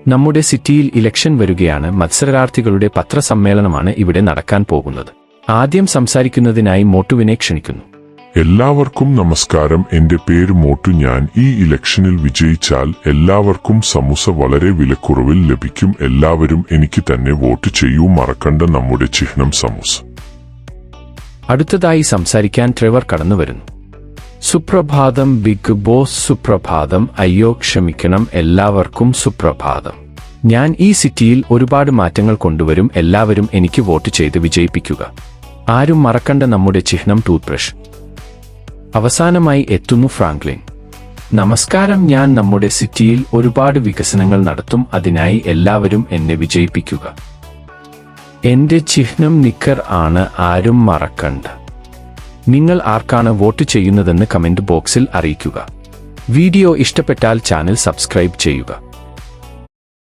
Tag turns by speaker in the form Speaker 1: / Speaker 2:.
Speaker 1: നമ്മുടെ സിറ്റിയിൽ ഇലക്ഷൻ വരികയാണ്. മത്സരാർത്ഥികളുടെ പത്രസമ്മേളനമാണ് ഇവിടെ നടക്കാൻ പോകുന്നത്. ആദ്യം സംസാരിക്കുന്നതിനായി മോട്ടുവിനെ ക്ഷണിക്കുന്നു.
Speaker 2: എല്ലാവർക്കും നമസ്കാരം. എന്റെ പേര് മോട്ടു. ഞാൻ ഈ ഇലക്ഷനിൽ വിജയിച്ചാൽ എല്ലാവർക്കും സമൂസ വളരെ വിലക്കുറവിൽ ലഭിക്കും. എല്ലാവരും എനിക്ക് തന്നെ വോട്ട് ചെയ്യൂ. മറക്കണ്ട, നമ്മുടെ ചിഹ്നം സമൂസ.
Speaker 1: അടുത്തതായി സംസാരിക്കാൻ ട്രെവർ കടന്നുവരുന്നു. സുപ്രഭാതം ബിഗ് ബോസ്. സുപ്രഭാതം. അയ്യോ ക്ഷമിക്കണം, എല്ലാവർക്കും സുപ്രഭാതം. ഞാൻ ഈ സിറ്റിയിൽ ഒരുപാട് മാറ്റങ്ങൾ കൊണ്ടുവരും. എല്ലാവരും എനിക്ക് വോട്ട് ചെയ്ത് വിജയിപ്പിക്കുക. ആരും മറക്കണ്ട, നമ്മുടെ ചിഹ്നം ടൂത്ത് ബ്രഷ്. അവസാനമായി എത്തുന്നു ഫ്രാങ്ക്ലിൻ. നമസ്കാരം, ഞാൻ നമ്മുടെ സിറ്റിയിൽ ഒരുപാട് വികസനങ്ങൾ നടത്തും. അതിനായി എല്ലാവരും എന്നെ വിജയിപ്പിക്കുക. എന്റെ ചിഹ്നം നിക്കർ ആണ്. ആരും മറക്കണ്ട. നിങ്ങൾ ആർക്കാണ് വോട്ട് ചെയ്യുന്നതെന്ന് കമന്റ് ബോക്സിൽ അറിയിക്കുക. വീഡിയോ ഇഷ്ടപ്പെട്ടാൽ ചാനൽ സബ്സ്ക്രൈബ് ചെയ്യുക.